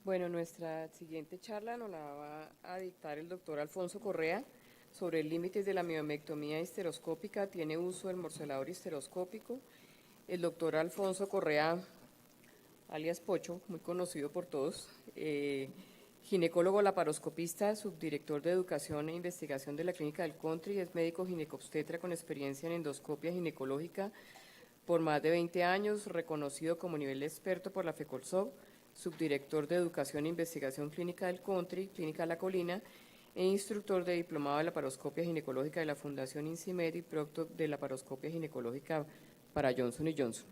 Bueno, nuestra siguiente charla nos la va a dictar el doctor Alfonso Correa sobre límites de la miomectomía histeroscópica. Tiene uso del morcelador histeroscópico. El doctor Alfonso Correa, alias Pocho, muy conocido por todos, ginecólogo laparoscopista, subdirector de Educación e Investigación de la Clínica del Country, es médico ginecobstetra con experiencia en endoscopia ginecológica por más de 20 años, reconocido como nivel experto por la FECOLSOC, subdirector de Educación e Investigación Clínica del Country, Clínica La Colina, e instructor de diplomado de laparoscopia ginecológica de la Fundación INCIMED y producto de laparoscopia ginecológica para Johnson Johnson.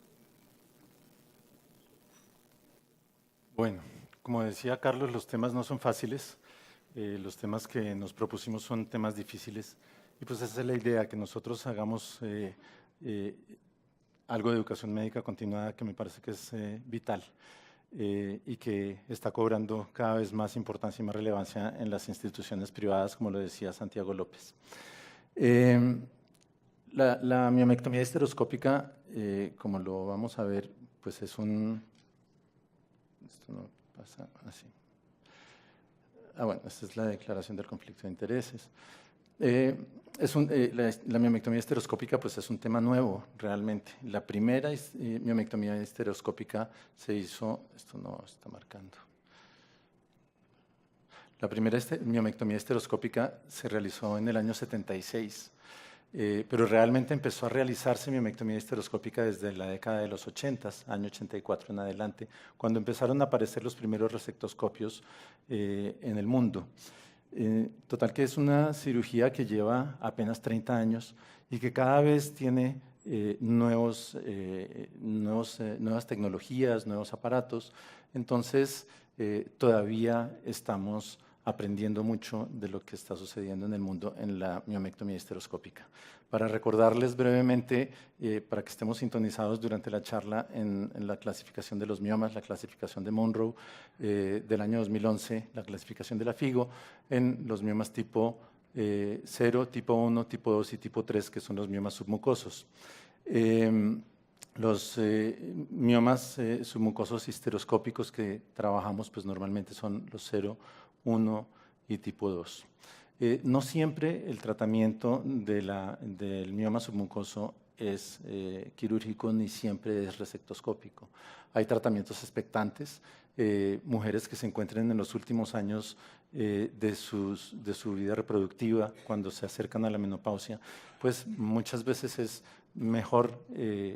Bueno, como decía Carlos, los temas no son fáciles, los temas que nos propusimos son temas difíciles y pues esa es la idea, que nosotros hagamos eh, algo de educación médica continuada que me parece que es vital y que está cobrando cada vez más importancia y más relevancia en las instituciones privadas, como lo decía Santiago López. La miomectomía histeroscópica, como lo vamos a ver, pues es un... Esto no pasa así. Bueno, esta es la declaración del conflicto de intereses. La miomectomía histeroscópica pues es un tema nuevo realmente. La primera miomectomía histeroscópica se hizo, esto no está marcando. La primera miomectomía histeroscópica se realizó en el año 76, pero realmente empezó a realizarse miomectomía histeroscópica desde la década de los 80, año 84 en adelante, cuando empezaron a aparecer los primeros resectoscopios en el mundo. Total que es una cirugía que lleva apenas 30 años y que cada vez tiene nuevas tecnologías, nuevos aparatos. Entonces, todavía estamos aprendiendo mucho de lo que está sucediendo en el mundo en la miomectomía histeroscópica. Para recordarles brevemente, para que estemos sintonizados durante la charla en la clasificación de los miomas, la clasificación de Monroe del año 2011, la clasificación de la FIGO, en los miomas tipo 0, tipo 1, tipo 2 y tipo 3, que son los miomas submucosos. Los miomas submucosos histeroscópicos que trabajamos pues normalmente son los 0, 1 y tipo 2. No siempre el tratamiento del mioma submucoso es quirúrgico ni siempre es resectoscópico. Hay tratamientos expectantes, mujeres que se encuentren en los últimos años de su vida reproductiva, cuando se acercan a la menopausia, pues muchas veces es mejor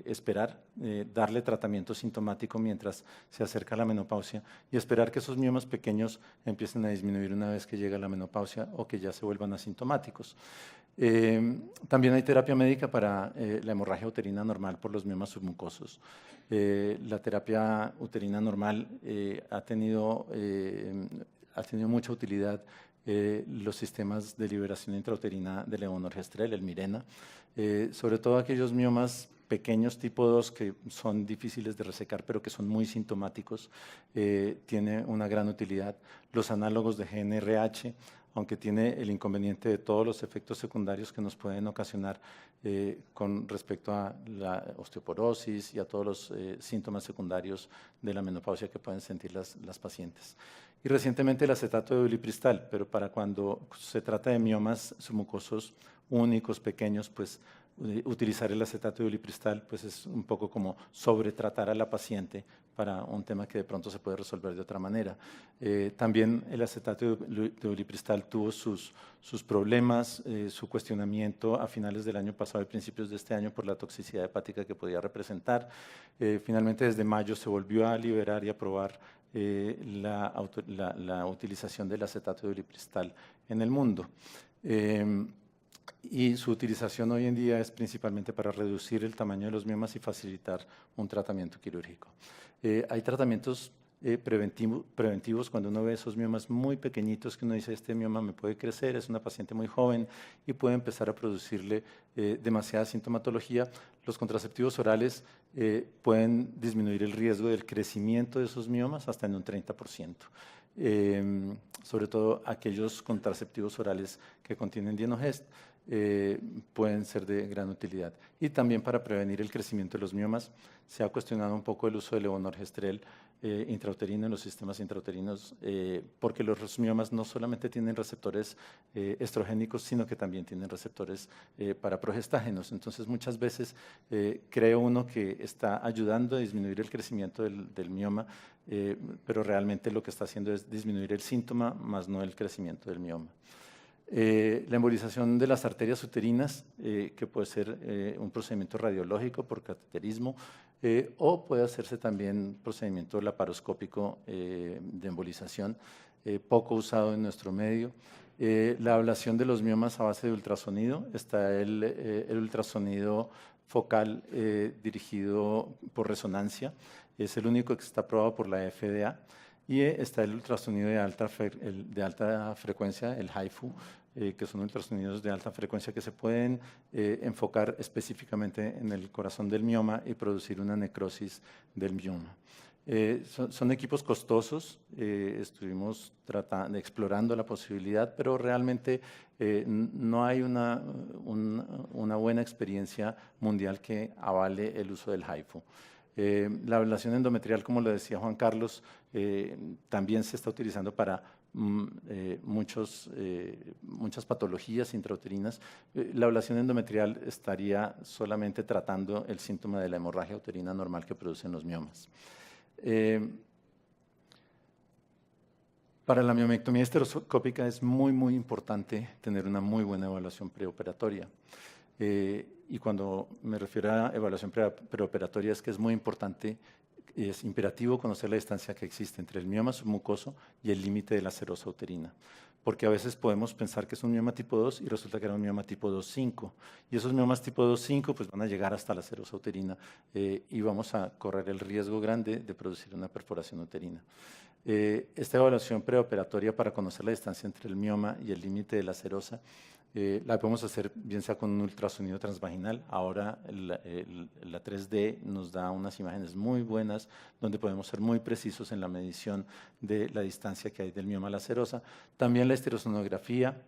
esperar, darle tratamiento sintomático mientras se acerca a la menopausia y esperar que esos miomas pequeños empiecen a disminuir una vez que llega la menopausia o que ya se vuelvan asintomáticos. También hay terapia médica para la hemorragia uterina normal por los miomas submucosos. La terapia uterina normal ha tenido mucha utilidad los sistemas de liberación intrauterina de levonorgestrel, el Mirena, sobre todo aquellos miomas pequeños tipo 2 que son difíciles de resecar pero que son muy sintomáticos, tiene una gran utilidad. Los análogos de GNRH, aunque tiene el inconveniente de todos los efectos secundarios que nos pueden ocasionar con respecto a la osteoporosis y a todos los síntomas secundarios de la menopausia que pueden sentir las pacientes. Y recientemente el acetato de ulipristal, pero para cuando se trata de miomas submucosos únicos, pequeños, pues utilizar el acetato de ulipristal pues es un poco como sobretratar a la paciente para un tema que de pronto se puede resolver de otra manera. También el acetato de ulipristal tuvo sus problemas, su cuestionamiento a finales del año pasado y principios de este año por la toxicidad hepática que podía representar. Finalmente desde mayo se volvió a liberar y aprobar la utilización del acetato de ulipristal en el mundo. Y su utilización hoy en día es principalmente para reducir el tamaño de los miomas y facilitar un tratamiento quirúrgico. Hay tratamientos preventivos cuando uno ve esos miomas muy pequeñitos que uno dice, este mioma me puede crecer, es una paciente muy joven y puede empezar a producirle demasiada sintomatología. Los contraceptivos orales pueden disminuir el riesgo del crecimiento de esos miomas hasta en un 30%. Sobre todo aquellos contraceptivos orales que contienen dienogest pueden ser de gran utilidad. Y también para prevenir el crecimiento de los miomas se ha cuestionado un poco el uso de levonorgestrel intrauterino en los sistemas intrauterinos, porque los miomas no solamente tienen receptores estrogénicos, sino que también tienen receptores para progestágenos. Entonces, muchas veces cree uno que está ayudando a disminuir el crecimiento del mioma, pero realmente lo que está haciendo es disminuir el síntoma, más no el crecimiento del mioma. La embolización de las arterias uterinas, que puede ser un procedimiento radiológico por cateterismo, o puede hacerse también procedimiento laparoscópico de embolización, poco usado en nuestro medio. La ablación de los miomas a base de ultrasonido, está el ultrasonido focal dirigido por resonancia, es el único que está aprobado por la FDA. Y está el ultrasonido de alta frecuencia, el HIFU, que son ultrasonidos de alta frecuencia que se pueden enfocar específicamente en el corazón del mioma y producir una necrosis del mioma. Son equipos costosos, estuvimos explorando la posibilidad, pero realmente no hay una buena experiencia mundial que avale el uso del HIFU. La ablación endometrial, como lo decía Juan Carlos, también se está utilizando para muchas patologías intrauterinas. La ablación endometrial estaría solamente tratando el síntoma de la hemorragia uterina normal que producen los miomas. Para la miomectomía histeroscópica es muy importante tener una muy buena evaluación preoperatoria. Y cuando me refiero a evaluación preoperatoria es que es muy importante, es imperativo conocer la distancia que existe entre el mioma submucoso y el límite de la serosa uterina, porque a veces podemos pensar que es un mioma tipo 2 y resulta que era un mioma tipo 2,5, y esos miomas tipo 2,5 pues van a llegar hasta la serosa uterina y vamos a correr el riesgo grande de producir una perforación uterina. Esta evaluación preoperatoria para conocer la distancia entre el mioma y el límite de la serosa la podemos hacer bien sea con un ultrasonido transvaginal. Ahora la 3D nos da unas imágenes muy buenas donde podemos ser muy precisos en la medición de la distancia que hay del mioma a la serosa. También la estereosonografía,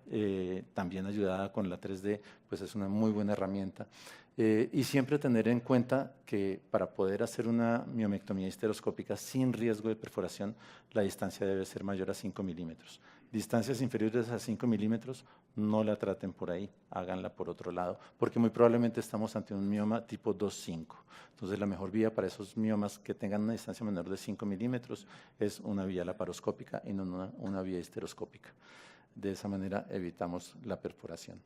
también ayudada con la 3D, pues es una muy buena herramienta. Y siempre tener en cuenta que para poder hacer una miomectomía histeroscópica sin riesgo de perforación, la distancia debe ser mayor a 5 milímetros. Distancias inferiores a 5 milímetros, no la traten por ahí, háganla por otro lado, porque muy probablemente estamos ante un mioma tipo 2,5. Entonces, la mejor vía para esos miomas que tengan una distancia menor de 5 milímetros es una vía laparoscópica y no una vía histeroscópica. De esa manera evitamos la perforación.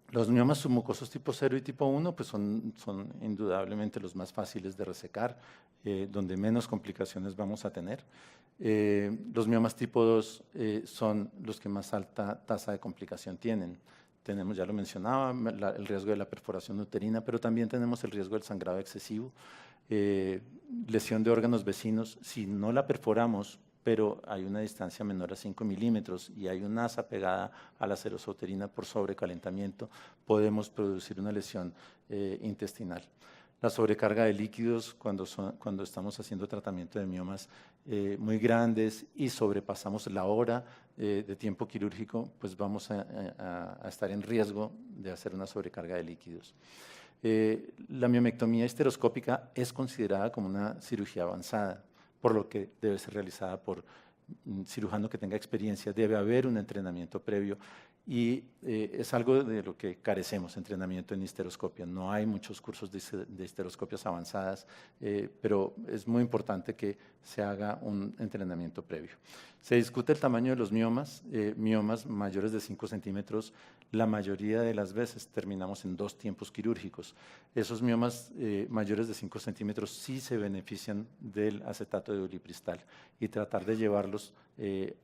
Los miomas submucosos tipo 0 y tipo 1 pues son indudablemente los más fáciles de resecar, donde menos complicaciones vamos a tener. Los miomas tipo 2 son los que más alta tasa de complicación tienen. Tenemos, ya lo mencionaba, el riesgo de la perforación uterina, pero también tenemos el riesgo del sangrado excesivo, lesión de órganos vecinos. Si no la perforamos, pero hay una distancia menor a 5 milímetros y hay una asa pegada a la serosa uterina por sobrecalentamiento, podemos producir una lesión intestinal. La sobrecarga de líquidos cuando estamos haciendo tratamiento de miomas muy grandes y sobrepasamos la hora de tiempo quirúrgico, pues vamos a estar en riesgo de hacer una sobrecarga de líquidos. La miomectomía histeroscópica es considerada como una cirugía avanzada, por lo que debe ser realizada por un cirujano que tenga experiencia. Debe haber un entrenamiento previo y es algo de lo que carecemos, entrenamiento en histeroscopia. No hay muchos cursos de histeroscopias avanzadas, pero es muy importante que se haga un entrenamiento previo. Se discute el tamaño de los miomas, miomas mayores de 5 centímetros. La mayoría de las veces terminamos en 2 tiempos quirúrgicos. Esos miomas mayores de 5 centímetros sí se benefician del acetato de ulipristal y tratar de llevarlos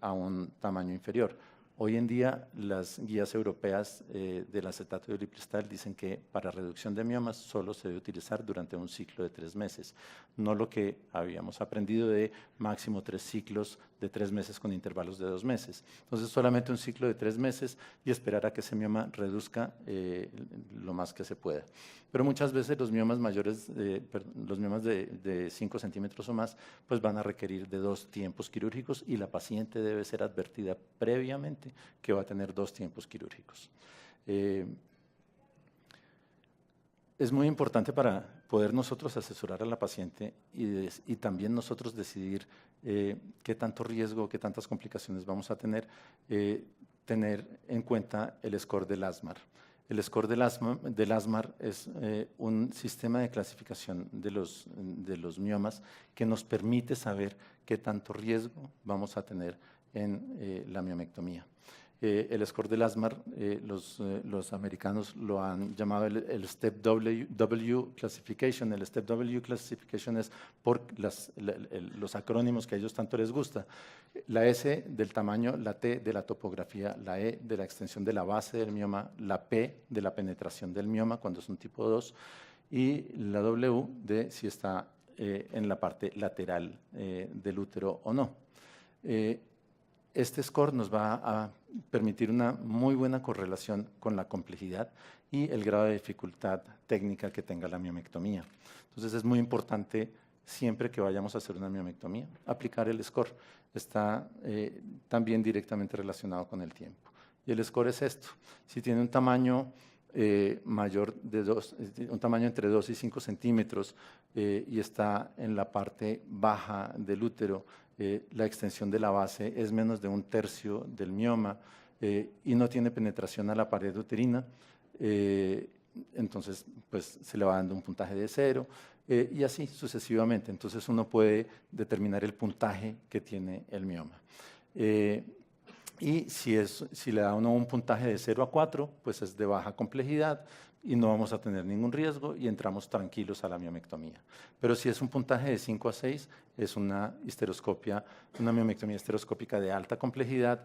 a un tamaño inferior. Hoy en día las guías europeas del acetato de ulipristal dicen que para reducción de miomas solo se debe utilizar durante un ciclo de 3 meses, no lo que habíamos aprendido de máximo 3 ciclos de 3 meses con intervalos de 2 meses. Entonces solamente un ciclo de 3 meses y esperar a que ese mioma reduzca lo más que se pueda. Pero muchas veces los miomas mayores, los miomas de 5 centímetros o más, pues van a requerir de 2 tiempos quirúrgicos y la paciente debe ser advertida previamente que va a tener 2 tiempos quirúrgicos. es muy importante para poder nosotros asesorar a la paciente y también nosotros decidir qué tanto riesgo, qué tantas complicaciones vamos a tener, tener en cuenta el score del ASMAR. El score del ASMAR es un sistema de clasificación de los miomas que nos permite saber qué tanto riesgo vamos a tener en la miomectomía. El score del ASMAR, los americanos lo han llamado el Step W Classification. El Step W Classification es por los acrónimos que a ellos tanto les gusta. La S del tamaño, la T de la topografía, la E de la extensión de la base del mioma, la P de la penetración del mioma cuando es un tipo 2 y la W de si está en la parte lateral del útero o no. Este score nos va a permitir una muy buena correlación con la complejidad y el grado de dificultad técnica que tenga la miomectomía. Entonces es muy importante siempre que vayamos a hacer una miomectomía, aplicar el score. Está también directamente relacionado con el tiempo. Y el score es esto. Si tiene un tamaño mayor de un tamaño entre 2 y 5 centímetros y está en la parte baja del útero, la extensión de la base es menos de 1/3 del mioma y no tiene penetración a la pared uterina, entonces pues se le va dando un puntaje de 0 y así sucesivamente. Entonces uno puede determinar el puntaje que tiene el mioma. Y si le da uno un puntaje de 0 a 4, pues es de baja complejidad y no vamos a tener ningún riesgo y entramos tranquilos a la miomectomía. Pero si es un puntaje de 5 a 6, es una miomectomía histeroscópica de alta complejidad.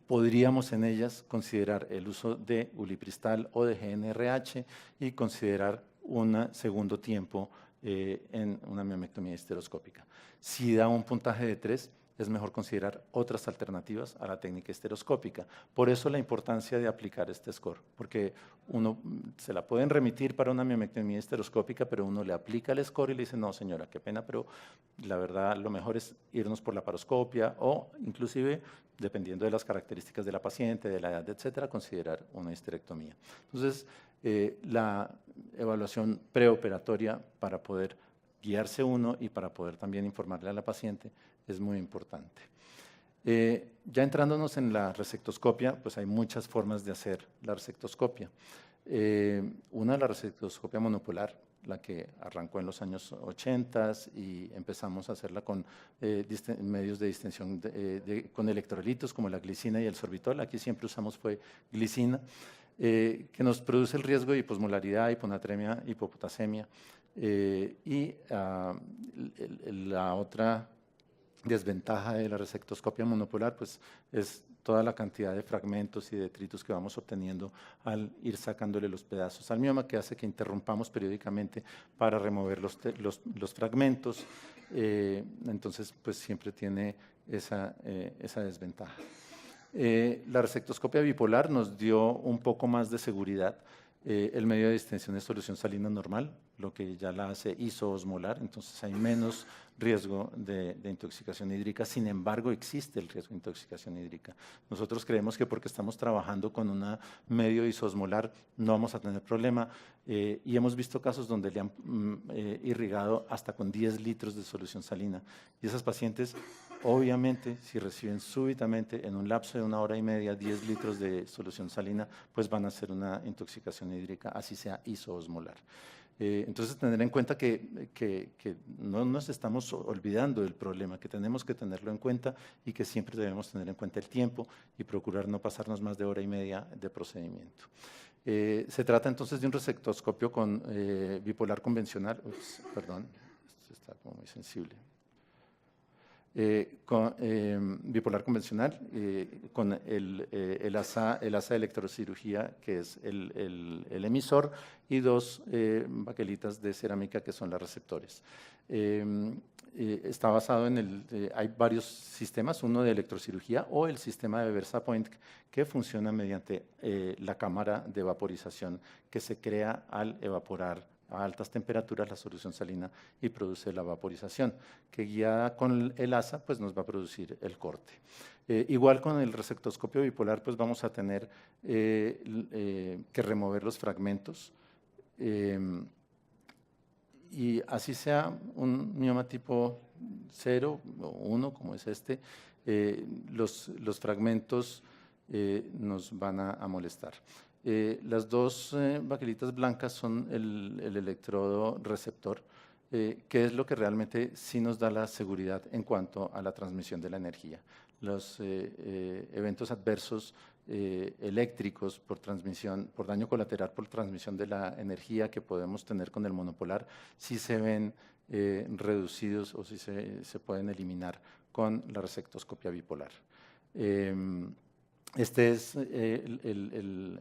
Podríamos en ellas considerar el uso de ulipristal o de GnRH y considerar un segundo tiempo en una miomectomía histeroscópica. Si da un puntaje de 3, es mejor considerar otras alternativas a la técnica histeroscópica. Por eso la importancia de aplicar este score, porque uno se la pueden remitir para una miomectomía histeroscópica, pero uno le aplica el score y le dice, no señora, qué pena, pero la verdad lo mejor es irnos por la laparoscopia o inclusive, dependiendo de las características de la paciente, de la edad, etcétera, considerar una histerectomía. Entonces, la evaluación preoperatoria para poder guiarse uno y para poder también informarle a la paciente es muy importante. Ya entrándonos en la resectoscopia, pues hay muchas formas de hacer la resectoscopia. Una es la resectoscopia monopolar, la que arrancó en los años 80 y empezamos a hacerla con medios de distensión con electrolitos como la glicina y el sorbitol. Aquí siempre usamos fue glicina, que nos produce el riesgo de hiposmolaridad, hiponatremia, hipopotasemia. Y la otra desventaja de la resectoscopia monopolar pues, es toda la cantidad de fragmentos y detritos que vamos obteniendo al ir sacándole los pedazos al mioma, que hace que interrumpamos periódicamente para remover los fragmentos. Entonces, pues siempre tiene esa desventaja. La resectoscopia bipolar nos dio un poco más de seguridad. El medio de distensión es solución salina normal, lo que ya la hace isoosmolar, entonces hay menos riesgo de intoxicación hídrica. Sin embargo, existe el riesgo de intoxicación hídrica. Nosotros creemos que porque estamos trabajando con un medio isoosmolar no vamos a tener problema y hemos visto casos donde le han irrigado hasta con 10 litros de solución salina. Y esas pacientes, obviamente, si reciben súbitamente en un lapso de 1 hora y media 10 litros de solución salina, pues van a hacer una intoxicación hídrica, así sea isoosmolar. Entonces, tener en cuenta que no nos estamos olvidando del problema, que tenemos que tenerlo en cuenta y que siempre debemos tener en cuenta el tiempo y procurar no pasarnos más de 1 hora y media de procedimiento. Se trata entonces de un resectoscopio con bipolar convencional. Ups, perdón, esto está como muy sensible. Con bipolar convencional, con el asa de electrocirugía, que es el emisor, y 2 baquelitas de cerámica, que son los receptores. Está basado hay varios sistemas, uno de electrocirugía o el sistema de VersaPoint, que funciona mediante la cámara de vaporización que se crea al evaporar a altas temperaturas la solución salina y produce la vaporización, que guiada con el asa pues nos va a producir el corte. Igual con el resectoscopio bipolar pues vamos a tener que remover los fragmentos Y así sea un mioma tipo 0 o 1, como es este, los fragmentos nos van a molestar. Las dos baquelitas blancas son el electrodo receptor, que es lo que realmente sí nos da la seguridad en cuanto a la transmisión de la energía. Los eventos adversos eléctricos por transmisión, por daño colateral por transmisión de la energía que podemos tener con el monopolar, sí se ven reducidos o sí se pueden eliminar con la resectoscopia bipolar. Este es el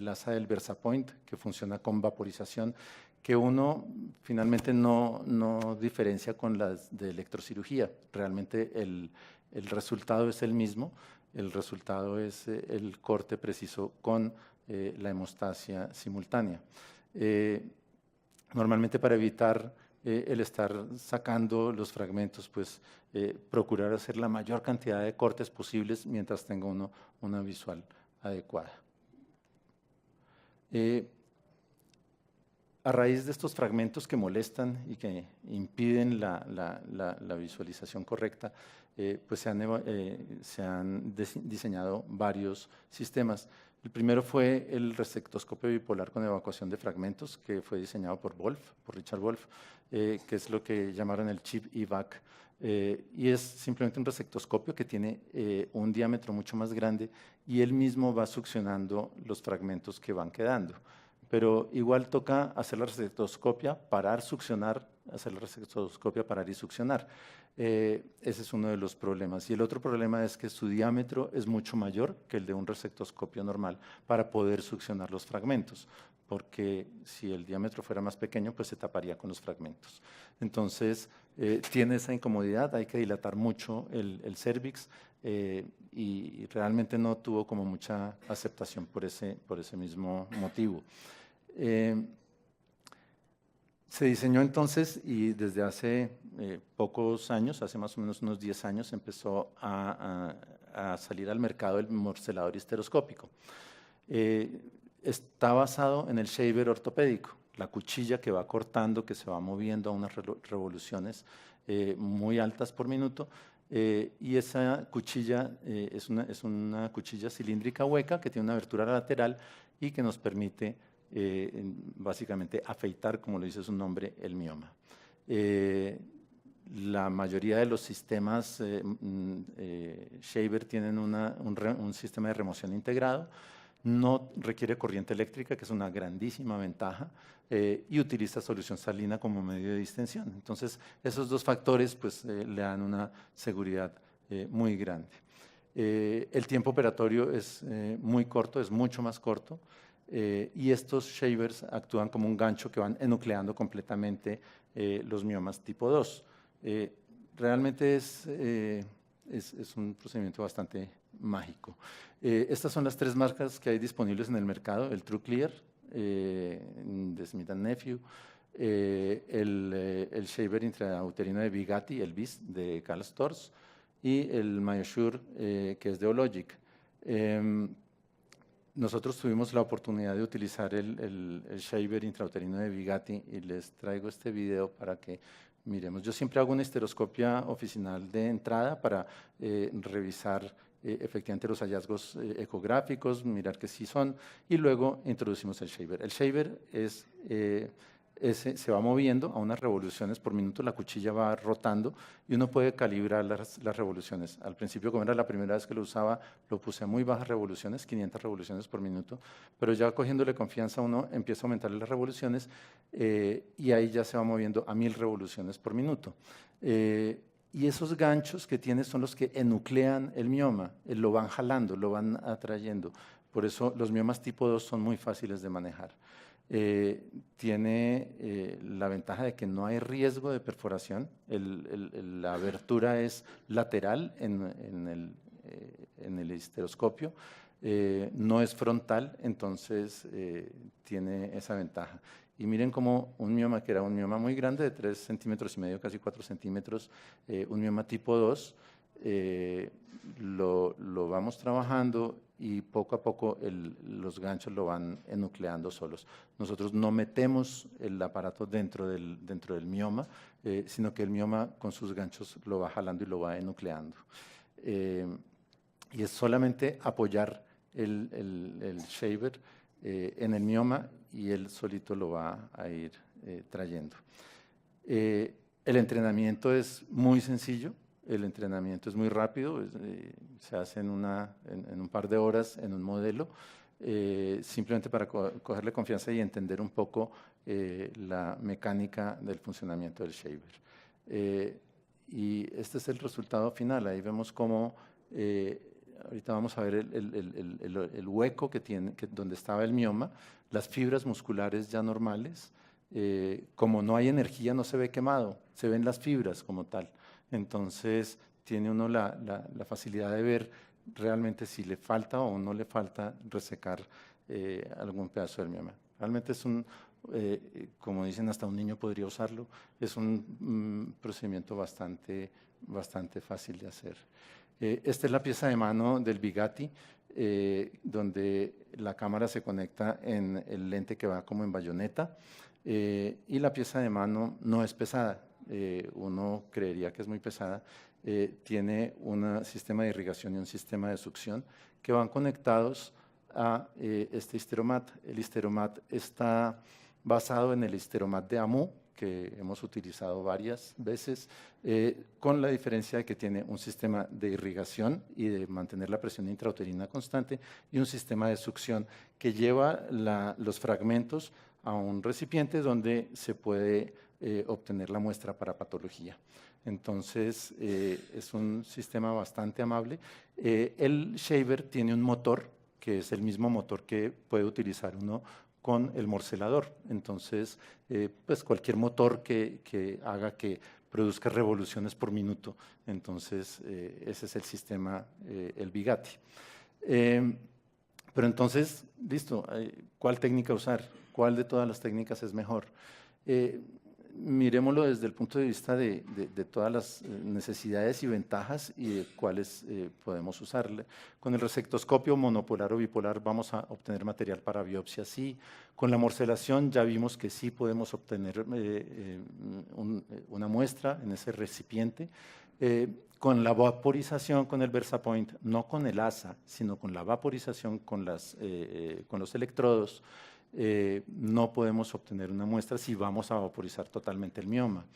asa del VersaPoint, que funciona con vaporización, que uno finalmente no diferencia con las de electrocirugía. Realmente el resultado es el mismo, el resultado es el corte preciso con la hemostasia simultánea. Normalmente, para evitar el estar sacando los fragmentos, pues procurar hacer la mayor cantidad de cortes posibles mientras tenga uno una visual adecuada. A raíz de estos fragmentos que molestan y que impiden la visualización correcta, pues se han diseñado varios sistemas. El primero fue el resectoscopio bipolar con evacuación de fragmentos, que fue diseñado por Richard Wolf, que es lo que llamaron el chip EVAC. Y es simplemente un resectoscopio que tiene un diámetro mucho más grande y él mismo va succionando los fragmentos que van quedando. Pero igual toca hacer la resectoscopia, parar, succionar, hacer la resectoscopia, parar y succionar. Ese es uno de los problemas. Y el otro problema es que su diámetro es mucho mayor que el de un resectoscopio normal para poder succionar los fragmentos, porque si el diámetro fuera más pequeño, pues se taparía con los fragmentos. Entonces, tiene esa incomodidad, hay que dilatar mucho el cérvix y realmente no tuvo como mucha aceptación por ese mismo motivo. Se diseñó entonces y desde hace pocos años, hace más o menos unos 10 años, empezó a salir al mercado el morcelador histeroscópico. Está basado en el shaver ortopédico, la cuchilla que va cortando, que se va moviendo a unas revoluciones muy altas por minuto. Y esa cuchilla es una cuchilla cilíndrica hueca que tiene una abertura lateral y que nos permite básicamente afeitar, como lo dice su nombre, el mioma. La mayoría de los sistemas shaver tienen un sistema de remoción integrado, no requiere corriente eléctrica, que es una grandísima ventaja, y utiliza solución salina como medio de distensión. Entonces, esos dos factores pues, le dan una seguridad muy grande. El tiempo operatorio es muy corto, es mucho más corto, y estos shavers actúan como un gancho que van enucleando completamente los miomas tipo 2. Realmente es un procedimiento bastante mágico. Estas son las tres marcas que hay disponibles en el mercado: el TrueClear de Smith & Nephew, el shaver intrauterino de Bugatti, el BIS de Karl Storz, y el MyoSure, que es de Ologic. Nosotros tuvimos la oportunidad de utilizar el shaver intrauterino de Bugatti y les traigo este video para que miremos. Yo siempre hago una histeroscopia oficinal de entrada para revisar efectivamente los hallazgos ecográficos, mirar que sí son, y luego introducimos el shaver. El shaver se va moviendo a unas revoluciones por minuto, la cuchilla va rotando y uno puede calibrar las revoluciones. Al principio, como era la primera vez que lo usaba, lo puse a muy bajas revoluciones, 500 revoluciones por minuto, pero ya cogiéndole confianza uno empieza a aumentar las revoluciones y ahí ya se va moviendo a 1000 revoluciones por minuto. Y esos ganchos que tiene son los que enuclean el mioma, lo van jalando, lo van atrayendo. Por eso los miomas tipo 2 son muy fáciles de manejar. Tiene la ventaja de que no hay riesgo de perforación, la abertura es lateral en el histeroscopio, no es frontal, entonces tiene esa ventaja. Y miren cómo un mioma que era un mioma muy grande, de 3,5 centímetros, casi 4 centímetros, un mioma tipo 2, lo vamos trabajando y poco a poco los ganchos lo van enucleando solos. Nosotros no metemos el aparato dentro del mioma, sino que el mioma con sus ganchos lo va jalando y lo va enucleando. Y es solamente apoyar el shaver en el mioma y él solito lo va a ir trayendo. El entrenamiento es muy sencillo, el entrenamiento es muy rápido, se hace en un par de horas en un modelo, simplemente para cogerle confianza y entender un poco la mecánica del funcionamiento del shaver. Y este es el resultado final, ahí vemos cómo, ahorita vamos a ver el hueco que tiene, donde estaba el mioma, las fibras musculares ya normales. Como no hay energía, no se ve quemado, se ven las fibras como tal. Entonces, tiene uno la facilidad de ver realmente si le falta o no le falta resecar algún pedazo del mioma. Realmente es como dicen, hasta un niño podría usarlo. Es un procedimiento bastante fácil de hacer. Esta es la pieza de mano del Bugatti, donde la cámara se conecta en el lente que va como en bayoneta. Y la pieza de mano no es pesada, uno creería que es muy pesada, tiene un sistema de irrigación y un sistema de succión que van conectados a este Histeromat. El Histeromat está basado en el Histeromat de AMU, que hemos utilizado varias veces, con la diferencia de que tiene un sistema de irrigación y de mantener la presión intrauterina constante y un sistema de succión que lleva los fragmentos a un recipiente donde se puede obtener la muestra para patología. Entonces, es un sistema bastante amable. El shaver tiene un motor, que es el mismo motor que puede utilizar uno con el morcelador. Entonces, pues cualquier motor que haga que produzca revoluciones por minuto. Entonces, ese es el sistema, el Bugatti. Pero entonces, listo, ¿cuál técnica usar? ¿Cuál de todas las técnicas es mejor? Miremoslo desde el punto de vista de todas las necesidades y ventajas y de cuáles podemos usarle. Con el resectoscopio monopolar o bipolar vamos a obtener material para biopsia, sí. Con la morcelación ya vimos que sí podemos obtener una muestra en ese recipiente. Con la vaporización, con el VersaPoint, no con el ASA, sino con la vaporización con los electrodos, no podemos obtener una muestra si vamos a vaporizar totalmente el mioma.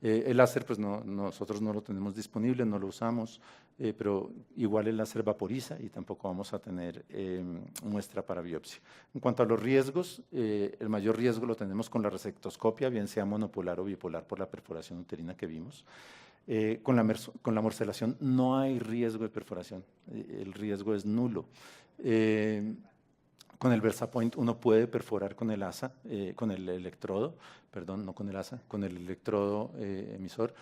El láser, pues nosotros no lo tenemos disponible, no lo usamos, pero igual el láser vaporiza y tampoco vamos a tener muestra para biopsia. En cuanto a los riesgos, el mayor riesgo lo tenemos con la resectoscopia, bien sea monopolar o bipolar por la perforación uterina que vimos. Con la morcelación no hay riesgo de perforación, el riesgo es nulo. Con el VersaPoint uno puede perforar con el ASA, con el electrodo, perdón, no con el ASA, con el electrodo emisor,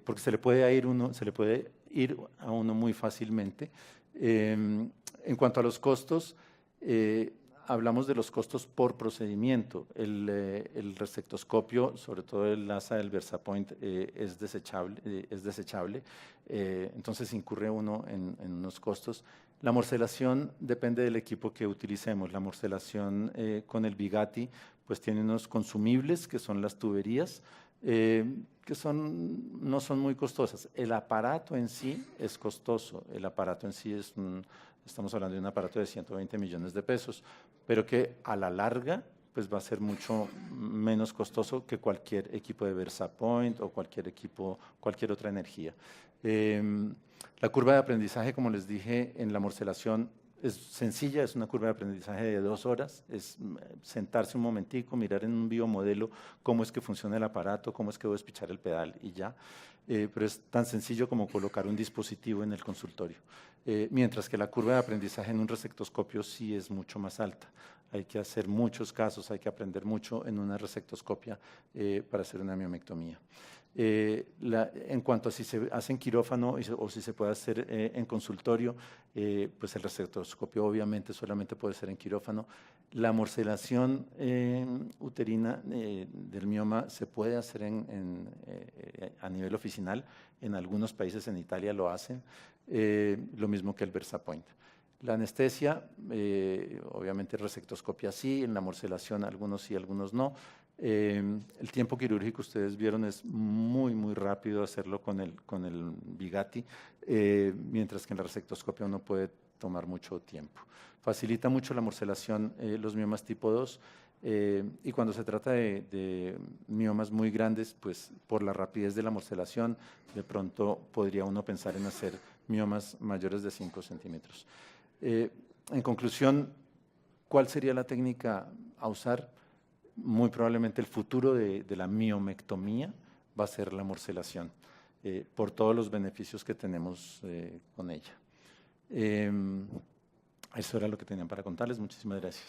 porque se le puede ir a uno muy fácilmente. En cuanto a los costos, hablamos de los costos por procedimiento. El resectoscopio, sobre todo el ASA del VersaPoint, es desechable, entonces incurre uno en unos costos. La morcelación depende del equipo que utilicemos. La morcelación con el Bugatti pues tiene unos consumibles que son las tuberías, que no son muy costosas. El aparato en sí es costoso, el aparato en sí estamos hablando de un aparato de 120 millones de pesos, pero que a la larga pues va a ser mucho menos costoso que cualquier equipo de VersaPoint o cualquier otra energía. La curva de aprendizaje, como les dije, en la morcelación es sencilla, es una curva de aprendizaje de 2 horas, es sentarse un momentico, mirar en un biomodelo cómo es que funciona el aparato, cómo es que debo despichar el pedal y ya. Pero es tan sencillo como colocar un dispositivo en el consultorio. Mientras que la curva de aprendizaje en un resectoscopio sí es mucho más alta. Hay que hacer muchos casos, hay que aprender mucho en una resectoscopia para hacer una miomectomía. En cuanto a si se hace en quirófano o si se puede hacer en consultorio, pues el resectoscopio obviamente solamente puede ser en quirófano. La morcelación uterina del mioma se puede hacer a nivel oficinal. En algunos países, en Italia lo hacen, lo mismo que el VersaPoint. La anestesia, obviamente resectoscopia sí, en la morcelación algunos sí, algunos no. El tiempo quirúrgico, ustedes vieron, es muy, muy rápido hacerlo con el Bugatti, mientras que en la resectoscopia uno puede tomar mucho tiempo. Facilita mucho la morcelación los miomas tipo 2, y cuando se trata de miomas muy grandes, pues por la rapidez de la morcelación, de pronto podría uno pensar en hacer miomas mayores de 5 centímetros. En conclusión, ¿cuál sería la técnica a usar? Muy probablemente el futuro de la miomectomía va a ser la morcelación, por todos los beneficios que tenemos con ella. Eso era lo que tenían para contarles. Muchísimas gracias.